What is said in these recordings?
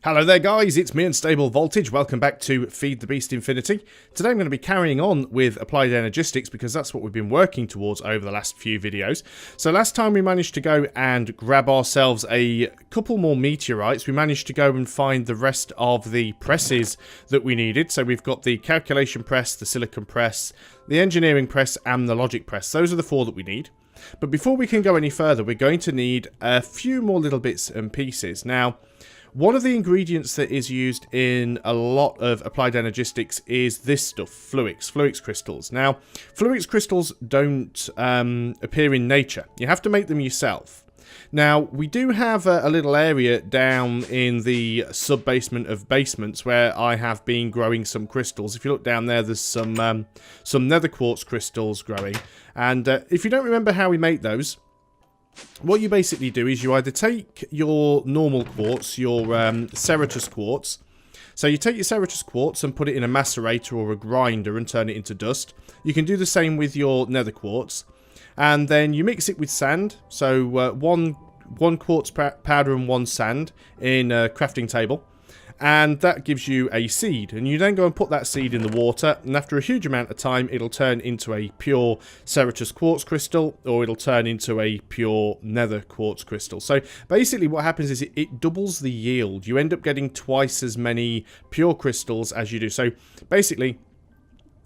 Hello there guys, it's me Unstable Voltage. Welcome back to Feed the Beast Infinity. Today I'm going to be carrying on with Applied Energistics because that's what we've been working towards over the last few videos. So last time we managed to go and grab ourselves a couple more meteorites. We managed to go and find the rest of the presses that we needed. So we've got the calculation press, the silicon press, the engineering press and the logic press. Those are the four that we need. But before we can go any further, we're going to need a few more little bits and pieces. Now, one of the ingredients that is used in a lot of Applied Energistics is this stuff, Sphax crystals. Now, Sphax crystals don't appear in nature. You have to make them yourself. Now, we do have a little area down in the sub-basement of basements where I have been growing some crystals. If you look down there, there's some nether quartz crystals growing. And if you don't remember how we make those, what you basically do is you either take your normal quartz, your Ceratus quartz. So you take your Ceratus quartz and put it in a macerator or a grinder and turn it into dust. You can do the same with your nether quartz. And then you mix it with sand. So one quartz powder and one sand in a crafting table. And that gives you a seed. And you then go and put that seed in the water. And after a huge amount of time, it'll turn into a pure Ceratus quartz crystal. Or it'll turn into a pure nether quartz crystal. So basically what happens is it doubles the yield. You end up getting twice as many pure crystals as you do. So basically,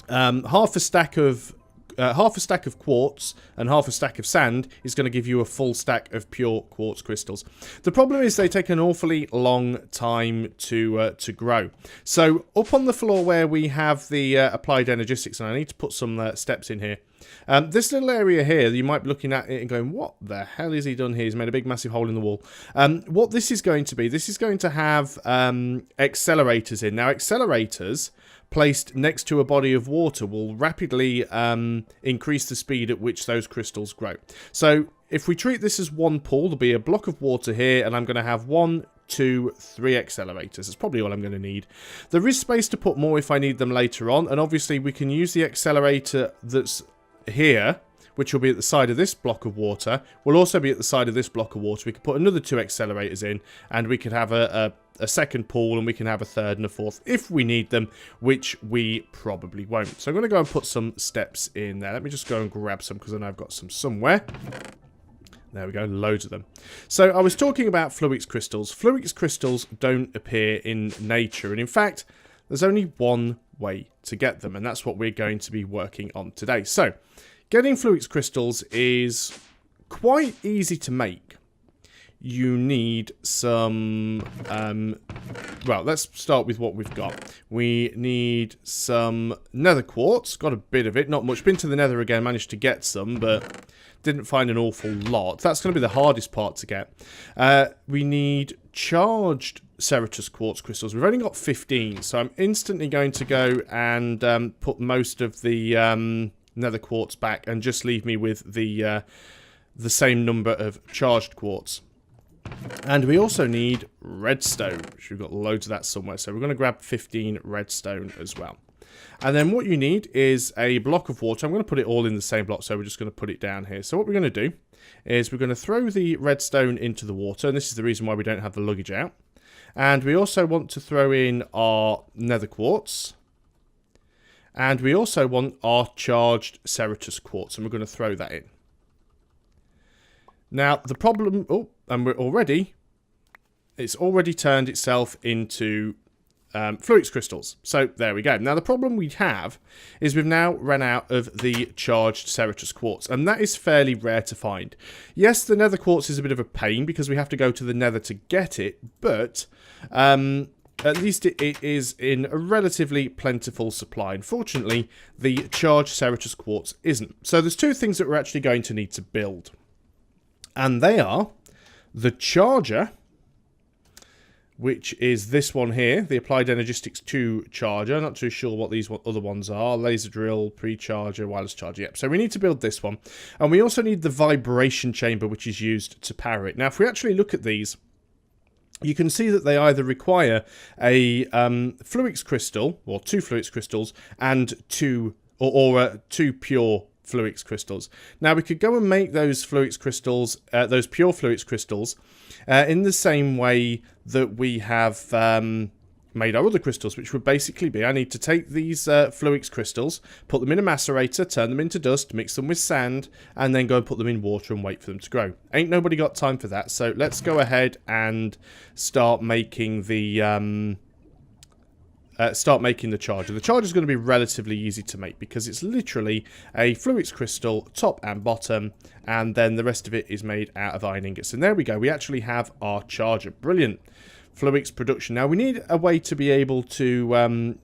half a stack of quartz and half a stack of sand is going to give you a full stack of pure quartz crystals. The problem is they take an awfully long time to grow. So up on the floor where we have the Applied Energistics, and I need to put some steps in here. This little area here, you might be looking at it and going, what the hell has he done here? He's made a big massive hole in the wall. What this is going to be, this is going to have accelerators in. Now accelerators placed next to a body of water will rapidly increase the speed at which those crystals grow. So if we treat this as one pool, there'll be a block of water here, and I'm going to have 1, 2, 3 accelerators. That's probably all I'm going to need. There is space to put more if I need them later on, and obviously we can use the accelerator that's here, which will be at the side of this block of water, will also be at the side of this block of water. We could put another 2 accelerators in, and we could have a second pool, and we can have a third and a fourth if we need them, which we probably won't. So I'm going to go and put some steps in there. Let me just go and grab some, because I know I've got some somewhere. There we go, loads of them. So I was talking about Sphax crystals. Sphax crystals don't appear in nature, and in fact, there's only one way to get them, and that's what we're going to be working on today. So, getting Sphax crystals is quite easy to make. You need some, well, let's start with what we've got. We need some nether quartz, got a bit of it, not much. Been to the nether again, managed to get some, but didn't find an awful lot. That's going to be the hardest part to get. We need charged Ceratus quartz crystals. We've only got 15, so I'm instantly going to go and put most of the nether quartz back and just leave me with the same number of charged quartz. And we also need redstone, which we've got loads of that somewhere. So we're going to grab 15 redstone as well. And then what you need is a block of water. I'm going to put it all in the same block, so we're just going to put it down here. So what we're going to do is we're going to throw the redstone into the water. And this is the reason why we don't have the luggage out. And we also want to throw in our nether quartz. And we also want our charged Ceratus quartz. And we're going to throw that in. Now, the problem... Oh, and it's already turned itself into Sphax crystals. So, there we go. Now, the problem we have is we've now run out of the charged Ceratus quartz. And that is fairly rare to find. Yes, the nether quartz is a bit of a pain because we have to go to the nether to get it. But... at least it is in a relatively plentiful supply. Unfortunately, the charged Ceratus quartz isn't. So there's two things that we're actually going to need to build. And they are the charger, which is this one here, the Applied Energistics 2 charger. Not too sure what these other ones are. Laser drill, pre-charger, wireless charger. Yep, so we need to build this one. And we also need the vibration chamber, which is used to power it. Now, if we actually look at these, you can see that they either require a Sphax crystal, or 2 Sphax crystals, and two pure Fluix crystals. Now we could go and make those Fluix crystals, those pure Fluix crystals, in the same way that we have made our other crystals, which would basically be, I need to take these Fluix crystals, put them in a macerator, turn them into dust, mix them with sand, and then go and put them in water and wait for them to grow. Ain't nobody got time for that, so let's go ahead and start making the charger. The charger is going to be relatively easy to make because it's literally a Fluix crystal, top and bottom, and then the rest of it is made out of iron ingots. And there we go. We actually have our charger. Brilliant. Fluix production. Now we need a way to be able to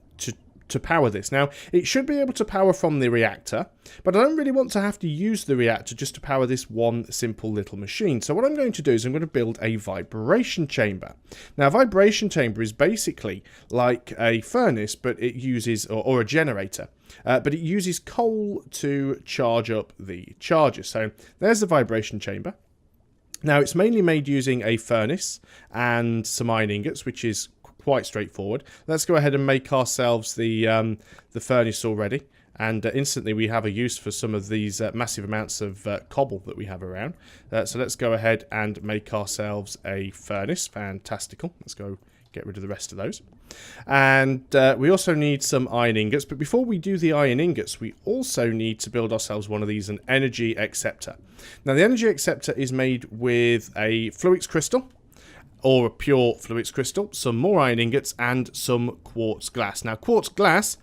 power this. Now it should be able to power from the reactor, but I don't really want to have to use the reactor just to power this one simple little machine. So what I'm going to do is I'm going to build a vibration chamber. Now a vibration chamber is basically like a furnace, but it uses, or a generator, but it uses coal to charge up the charger. So there's the vibration chamber. Now, it's mainly made using a furnace and some iron ingots, which is quite straightforward. Let's go ahead and make ourselves the furnace already. And instantly we have a use for some of these massive amounts of cobble that we have around. So let's go ahead and make ourselves a furnace. Fantastical. Let's go get rid of the rest of those. And we also need some iron ingots. But before we do the iron ingots, we also need to build ourselves one of these, an energy acceptor. Now, the energy acceptor is made with a Fluix crystal, or a pure Fluix crystal, some more iron ingots, and some quartz glass. Now, quartz glass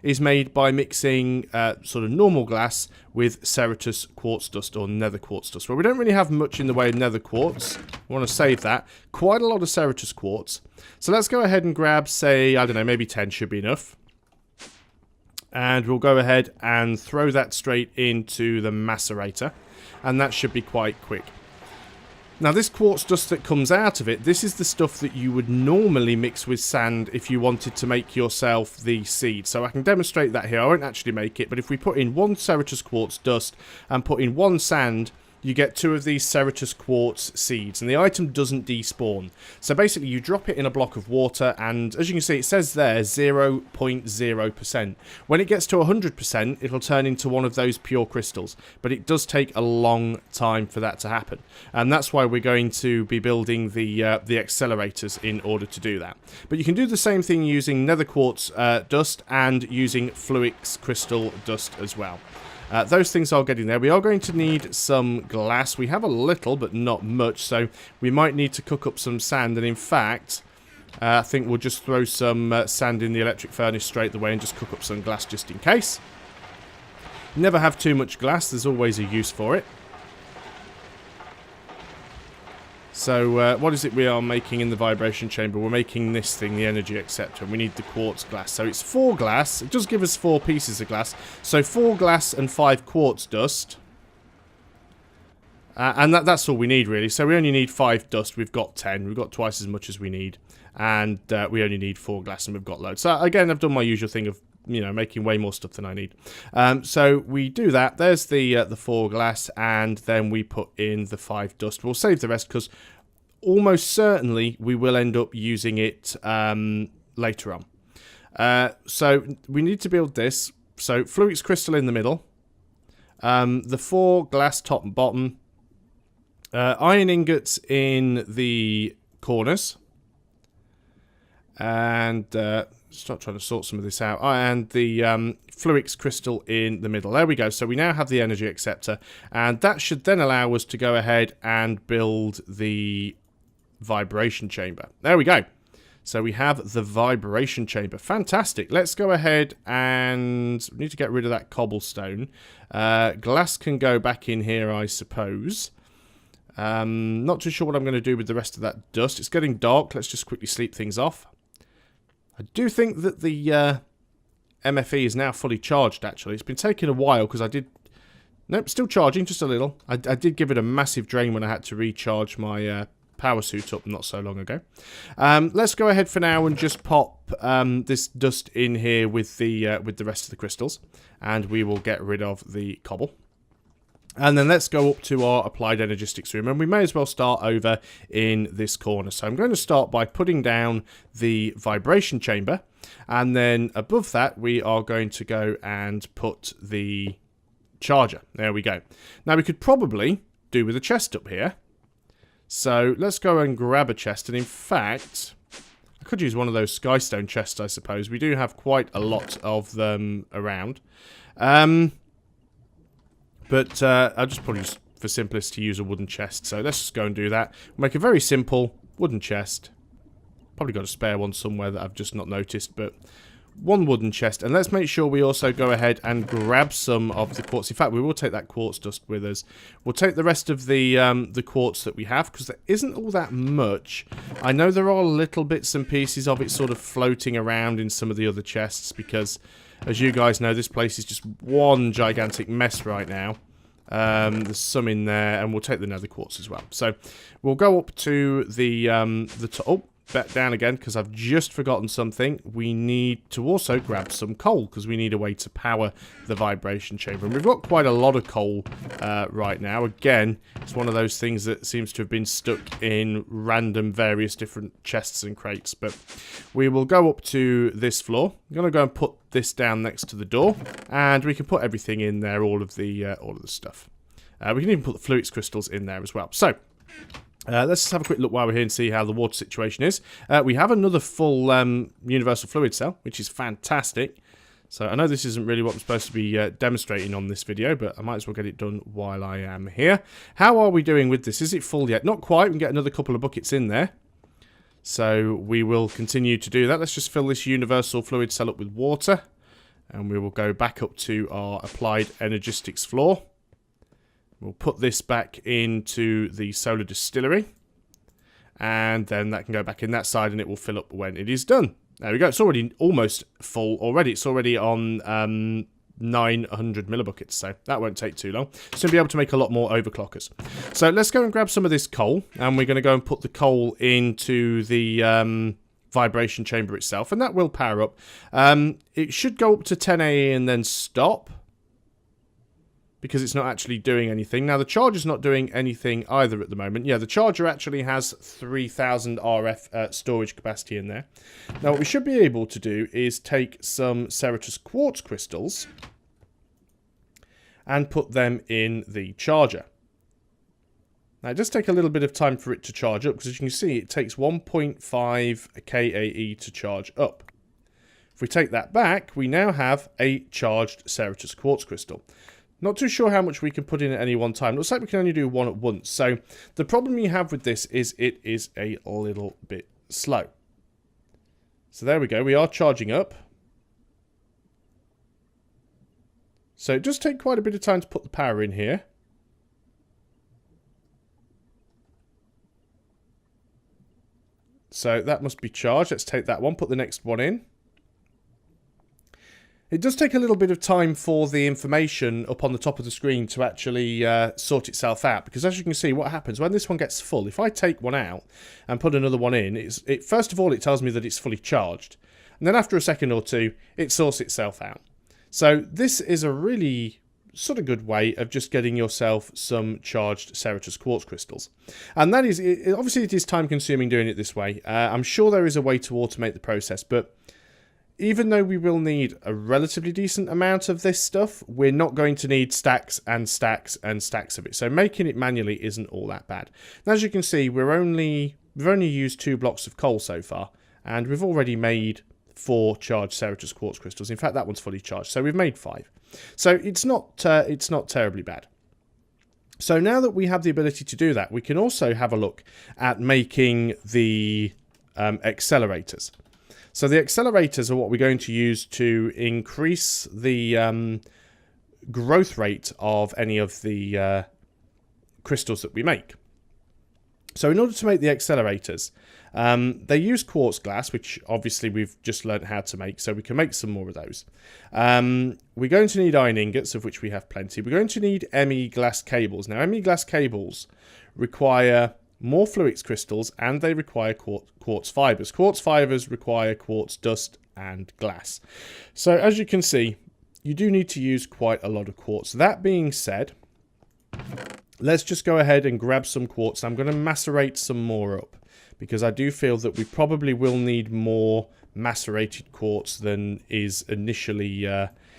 is made by mixing sort of normal glass with Ceratus quartz dust or nether quartz dust. Well, we don't really have much in the way of nether quartz. We want to save that. Quite a lot of Ceratus quartz. So let's go ahead and grab, say, I don't know, maybe 10 should be enough. And we'll go ahead and throw that straight into the macerator. And that should be quite quick. Now, this quartz dust that comes out of it, this is the stuff that you would normally mix with sand if you wanted to make yourself the seed. So I can demonstrate that here. I won't actually make it, but if we put in 1 Ceratus quartz dust and put in 1 sand, you get 2 of these Ceratus quartz seeds, and the item doesn't despawn. So basically, you drop it in a block of water, and as you can see, it says there 0.0%. When it gets to 100%, it'll turn into one of those pure crystals, but it does take a long time for that to happen, and that's why we're going to be building the accelerators in order to do that. But you can do the same thing using nether quartz dust and using Fluix crystal dust as well. Those things are getting there. We are going to need some glass. We have a little, but not much, so we might need to cook up some sand. And in fact, I think we'll just throw some sand in the electric furnace straight away and just cook up some glass just in case. Never have too much glass. There's always a use for it. So, what is it we are making in the vibration chamber? We're making this thing, the energy acceptor, and we need the quartz glass. So it's 4 glass. It does give us 4 pieces of glass. So 4 glass and 5 quartz dust. And that's all we need, really. So we only need 5 dust. We've got 10. We've got twice as much as we need. And we only need 4 glass, and we've got loads. So, again, I've done my usual thing of, you know, making way more stuff than I need. So we do that. There's the 4 glass, and then we put in the 5 dust. We'll save the rest because almost certainly we will end up using it later on. So we need to build this. So Fluix crystal in the middle. The 4 glass top and bottom. Iron ingots in the corners. And start trying to sort some of this out. And the Fluix crystal in the middle. There we go. So we now have the energy acceptor. And that should then allow us to go ahead and build the vibration chamber. There we go. So we have the vibration chamber. Fantastic. Let's go ahead and we need to get rid of that cobblestone. Glass can go back in here, I suppose. Not too sure what I'm going to do with the rest of that dust. It's getting dark. Let's just quickly sleep things off. I do think that the MFE is now fully charged, actually. It's been taking a while because I did... Nope, still charging, just a little. I did give it a massive drain when I had to recharge my power suit up not so long ago. Let's go ahead for now and just pop this dust in here with the rest of the crystals. And we will get rid of the cobble. And then let's go up to our applied energistics room, and we may as well start over in this corner. So I'm going to start by putting down the vibration chamber, and then above that we are going to go and put the charger. There we go. Now we could probably do with a chest up here. So let's go and grab a chest. And in fact, I could use one of those skystone chests, I suppose. We do have quite a lot of them around. But I'll just probably, just for simplicity, use a wooden chest. So let's just go and do that. We'll make a very simple wooden chest. Probably got a spare one somewhere that I've just not noticed, but one wooden chest. And let's make sure we also go ahead and grab some of the quartz. In fact, we will take that quartz dust with us. We'll take the rest of the quartz that we have, because there isn't all that much. I know there are little bits and pieces of it sort of floating around in some of the other chests, because, as you guys know, this place is just one gigantic mess right now. There's some in there, and we'll take the nether quartz as well. So we'll go up to the top. Oh, back down again, because I've just forgotten something. We need to also grab some coal, because we need a way to power the vibration chamber. And we've got quite a lot of coal right now. Again, it's one of those things that seems to have been stuck in random various different chests and crates. But we will go up to this floor. I'm going to go and put this down next to the door, and we can put everything in there, all of the stuff. We can even put the fluix crystals in there as well. So let's just have a quick look while we're here and see how the water situation is. We have another full universal fluid cell, which is fantastic. So I know this isn't really what I'm supposed to be demonstrating on this video, but I might as well get it done while I am here. How are we doing with this? Is it full yet? Not quite. We can get another couple of buckets in there. So we will continue to do that. Let's just fill this universal fluid cell up with water. And we will go back up to our applied energistics floor. We'll put this back into the solar distillery. And then that can go back in that side, and it will fill up when it is done. There we go. It's already almost full already. It's already on 900 millibuckets, so that won't take too long. So we'll be able to make a lot more overclockers. So let's go and grab some of this coal, and we're going to go and put the coal into the vibration chamber itself, and that will power up. It should go up to 10 AE and then stop, because it's not actually doing anything. Now, the charger's not doing anything either at the moment. Yeah, the charger actually has 3000 RF storage capacity in there. Now, what we should be able to do is take some Ceratus quartz crystals and put them in the charger. Now, it does take a little bit of time for it to charge up, because as you can see, it takes 1.5 KAE to charge up. If we take that back, we now have a charged Ceratus quartz crystal. Not too sure how much we can put in at any one time. Looks like we can only do one at once. So the problem you have with this is it is a little bit slow. So there we go. We are charging up. So it does take quite a bit of time to put the power in here. So that must be charged. Let's take that one, put the next one in. It does take a little bit of time for the information up on the top of the screen to actually sort itself out, because as you can see, what happens when this one gets full, if I take one out and put another one in, first of all it tells me that it's fully charged, and then after a second or two it sorts itself out. So this is a really sort of good way of just getting yourself some charged Ceratus quartz crystals. And that is, obviously it is time consuming doing it this way. I'm sure there is a way to automate the process, but even though we will need a relatively decent amount of this stuff, we're not going to need stacks and stacks and stacks of it. So making it manually isn't all that bad. And as you can see, we've only used 2 blocks of coal so far, and we've already made 4 charged Ceratus quartz crystals. In fact, that one's fully charged, so we've made 5. So it's not terribly bad. So now that we have the ability to do that, we can also have a look at making the accelerators. So the accelerators are what we're going to use to increase the growth rate of any of the crystals that we make. So in order to make the accelerators, they use quartz glass, which obviously we've just learned how to make, so we can make some more of those. We're going to need iron ingots, of which we have plenty. We're going to need ME glass cables. Now, ME glass cables require more fluix crystals, and they require quartz fibers. Quartz fibers require quartz dust and glass. So as you can see, you do need to use quite a lot of quartz. That being said, let's just go ahead and grab some quartz. I'm going to macerate some more up, because I do feel that we probably will need more macerated quartz than is initially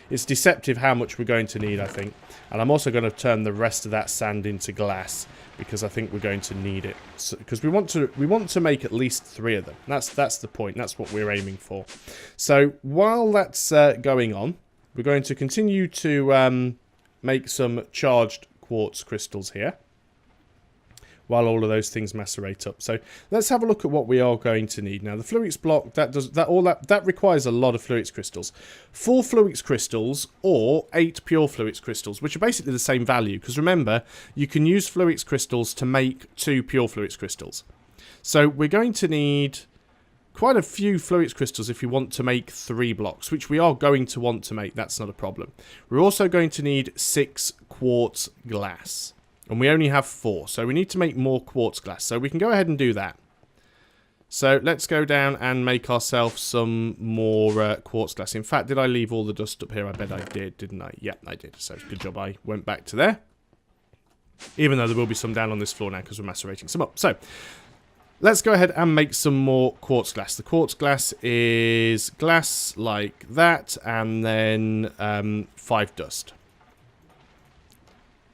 It's deceptive how much we're going to need, I think. And I'm also going to turn the rest of that sand into glass, because I think we're going to need it. Because we want to make at least 3 of them. That's the point. That's what we're aiming for. So while that's going on, we're going to continue to make some charged quartz crystals here, while all of those things macerate up. So let's have a look at what we are going to need. Now the Fluix block, that requires a lot of Fluix crystals. 4 Fluix crystals or 8 pure Fluix crystals, which are basically the same value, because remember, you can use Fluix crystals to make 2 pure Fluix crystals. So we're going to need quite a few Fluix crystals if you want to make 3 blocks, which we are going to want to make. That's not a problem. We're also going to need 6 quartz glass. And we only have 4, so we need to make more quartz glass. So we can go ahead and do that. So let's go down and make ourselves some more quartz glass. In fact, did I leave all the dust up here? I bet I did, didn't I? Yep, I did. So good job I went back to there. Even though there will be some down on this floor now because we're macerating some up. So let's go ahead and make some more quartz glass. The quartz glass is glass like that, and then 5 dust.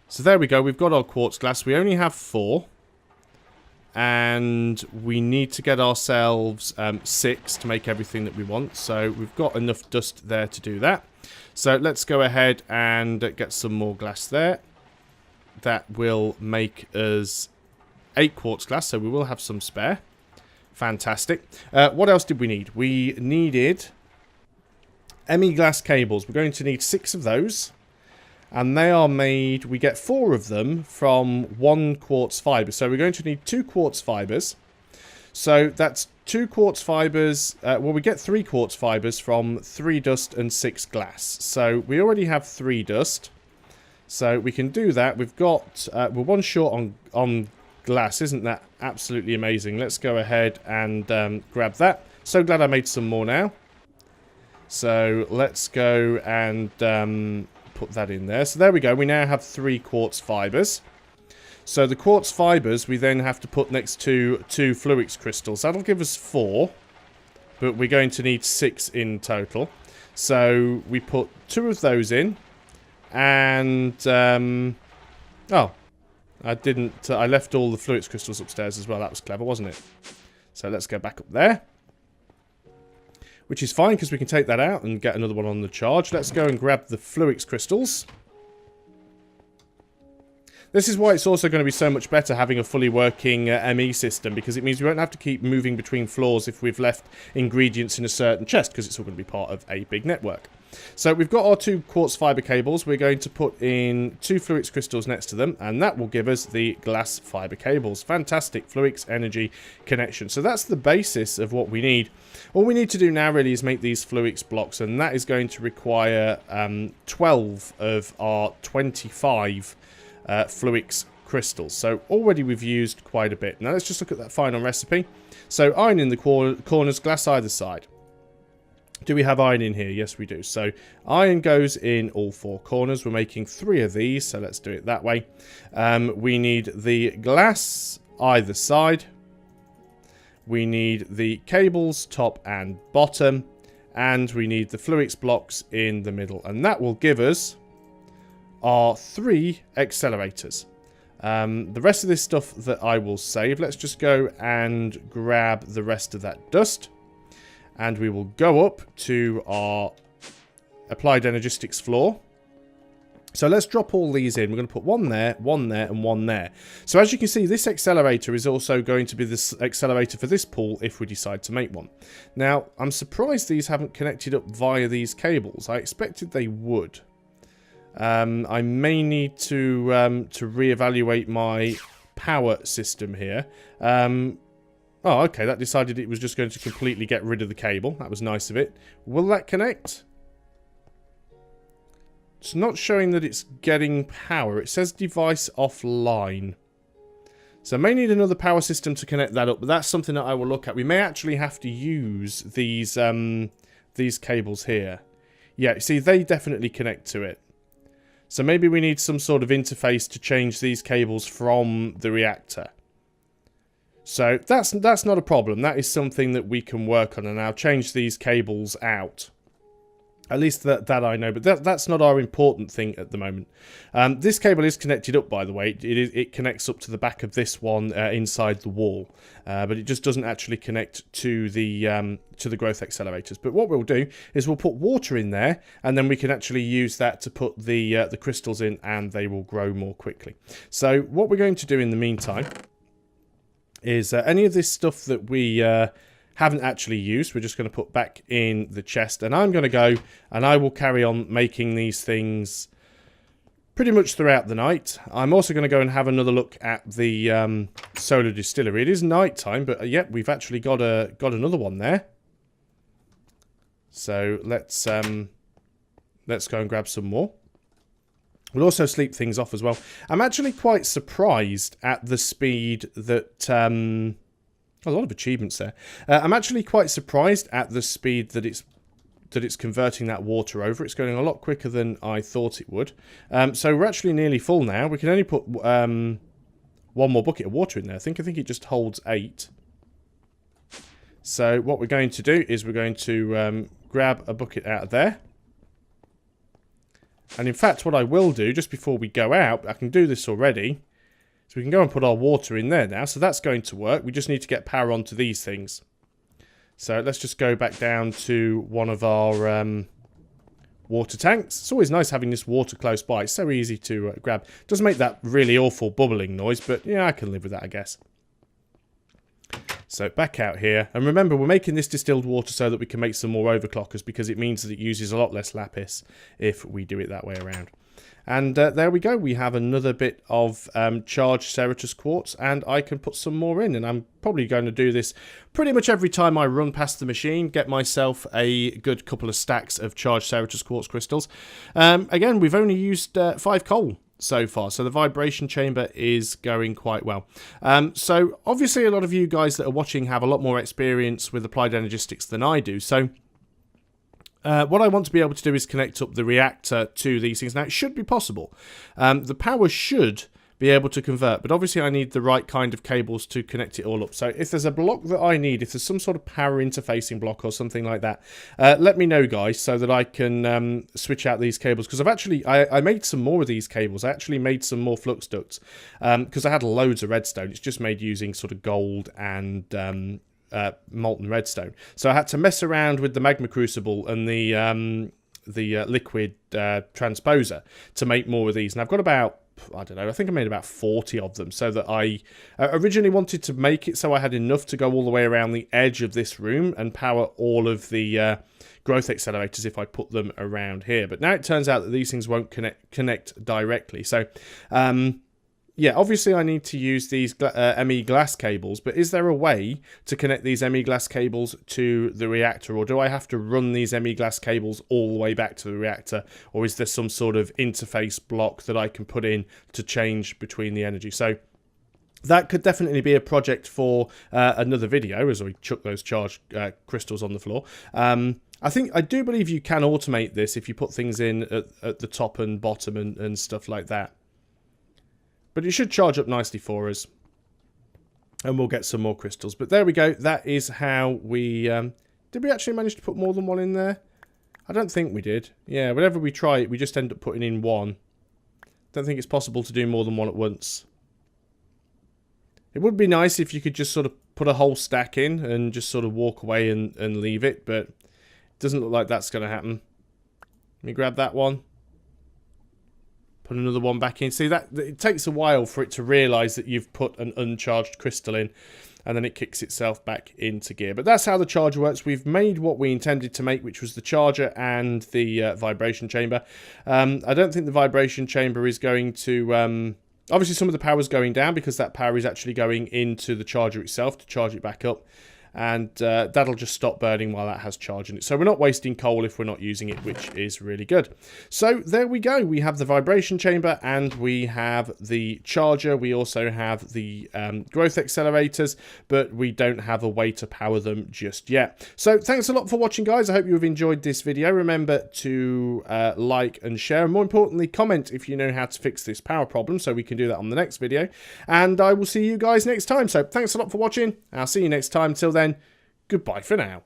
So there we go, we've got our quartz glass. We only have 4. And we need to get ourselves 6 to make everything that we want. So we've got enough dust there to do that. So let's go ahead and get some more glass there. That will make us 8 quartz glass, so we will have some spare. Fantastic. What else did we need? We needed ME glass cables. We're going to need 6 of those. And they are made, we get 4 of them from 1 quartz fibre. So we're going to need 2 quartz fibres. So that's 2 quartz fibres. Well, we get 3 quartz fibres from 3 dust and 6 glass. So we already have 3 dust. So we can do that. We've got, we're 1 short on glass. Isn't that absolutely amazing? Let's go ahead and grab that. So glad I made some more now. So let's go and put that in there. So there we go. We now have 3 quartz fibres. So the quartz fibres we then have to put next to 2 Fluix crystals. That'll give us 4, but we're going to need 6 in total. So we put 2 of those in, and oh, I didn't. I left all the Fluix crystals upstairs as well. That was clever, wasn't it? So let's go back up there. Which is fine, because we can take that out and get another one on the charge. Let's go and grab the Fluix crystals. This is why it's also going to be so much better having a fully working ME system, because it means we won't have to keep moving between floors if we've left ingredients in a certain chest, because it's all going to be part of a big network. So we've got our 2 quartz fibre cables. We're going to put in 2 Fluix crystals next to them, and that will give us the glass fibre cables. Fantastic Fluix energy connection. So that's the basis of what we need. All we need to do now really is make these Fluix blocks, and that is going to require 12 of our 25 Fluix crystals. So already we've used quite a bit. Now let's just look at that final recipe. So iron in the corners, glass either side. Do we have iron in here? Yes, we do. So iron goes in all 4 corners. We're making 3 of these, so let's do it that way. We need the glass either side. We need the cables top and bottom. And we need the Fluix blocks in the middle. And that will give us our 3 accelerators. The rest of this stuff that I will save. Let's just go and grab the rest of that dust. And we will go up to our Applied Energistics floor. So let's drop all these in. We're going to put 1 there, 1 there, and 1 there. So as you can see, this accelerator is also going to be the accelerator for this pool if we decide to make one. Now, I'm surprised these haven't connected up via these cables. I expected they would. I may need to reevaluate my power system here. Oh, okay, that decided it was just going to completely get rid of the cable. That was nice of it. Will that connect? It's not showing that it's getting power. It says device offline. So I may need another power system to connect that up, but that's something that I will look at. We may actually have to use these cables here. Yeah, see, they definitely connect to it. So maybe we need some sort of interface to change these cables from the reactor. So that's not a problem. That is something that we can work on, and I'll change these cables out. At least that I know, but that's not our important thing at the moment. This cable is connected up, by the way. It connects up to the back of this one inside the wall, but it just doesn't actually connect to the growth accelerators. But what we'll do is we'll put water in there, and then we can actually use that to put the crystals in, and they will grow more quickly. So what we're going to do in the meantime is any of this stuff that we haven't actually used, we're just going to put back in the chest, and I'm going to go and I will carry on making these things pretty much throughout the night. I'm also going to go and have another look at the solar distillery. It is night time, but yep, we've actually got another one there. So let's go and grab some more. We'll also sleep things off as well. I'm actually quite surprised at the speed that a lot of achievements there. I'm actually quite surprised at the speed that it's converting that water over. It's going a lot quicker than I thought it would. So we're actually nearly full now. We can only put one more bucket of water in there. I think it just holds 8. So what we're going to do is we're going to grab a bucket out of there. And in fact, what I will do, just before we go out, I can do this already. So we can go and put our water in there now. So that's going to work. We just need to get power onto these things. So let's just go back down to one of our water tanks. It's always nice having this water close by. It's so easy to grab. It doesn't make that really awful bubbling noise, but yeah, I can live with that, I guess. So back out here. And remember, we're making this distilled water so that we can make some more overclockers, because it means that it uses a lot less lapis if we do it that way around. And there we go. We have another bit of charged Ceratus quartz, and I can put some more in. And I'm probably going to do this pretty much every time I run past the machine, get myself a good couple of stacks of charged Ceratus quartz crystals. Again, we've only used 5 coal so far, so the vibration chamber is going quite well. So obviously a lot of you guys that are watching have a lot more experience with applied energistics than I do. So what I want to be able to do is connect up the reactor to these things. Now, it should be possible. The power should be able to convert, but obviously I need the right kind of cables to connect it all up. So if there's a block that I need, if there's some sort of power interfacing block or something like that, let me know, guys, so that I can switch out these cables. Because I made some more of these cables. I actually made some more flux ducts because I had loads of redstone. It's just made using sort of gold and molten redstone. So I had to mess around with the magma crucible and the liquid transposer to make more of these. And I've got about, I don't know, I think I made about 40 of them, so that I originally wanted to make it so I had enough to go all the way around the edge of this room and power all of the growth accelerators if I put them around here. But now it turns out that these things won't connect directly. So yeah, obviously I need to use these ME glass cables, but is there a way to connect these ME glass cables to the reactor, or do I have to run these ME glass cables all the way back to the reactor, or is there some sort of interface block that I can put in to change between the energy? So that could definitely be a project for another video as we chuck those charged crystals on the floor. I do believe you can automate this if you put things in at the top and bottom and stuff like that. But it should charge up nicely for us. And we'll get some more crystals. But there we go. That is how we... did we actually manage to put more than one in there? I don't think we did. Yeah, whenever we try it, we just end up putting in one. Don't think it's possible to do more than one at once. It would be nice if you could just sort of put a whole stack in and just sort of walk away and leave it. But it doesn't look like that's going to happen. Let me grab that one. Put another one back in. See, that it takes a while for it to realise that you've put an uncharged crystal in, and then it kicks itself back into gear. But that's how the charger works. We've made what we intended to make, which was the charger and the vibration chamber. I don't think the vibration chamber is going to... obviously, some of the power is going down because that power is actually going into the charger itself to charge it back up. And that'll just stop burning while that has charge in it. So we're not wasting coal if we're not using it, which is really good. So there we go. We have the vibration chamber and we have the charger. We also have the growth accelerators, but we don't have a way to power them just yet. So thanks a lot for watching, guys. I hope you have enjoyed this video. Remember to like and share, and more importantly, comment if you know how to fix this power problem, so we can do that on the next video. And I will see you guys next time. So thanks a lot for watching. I'll see you next time. Till then, goodbye for now.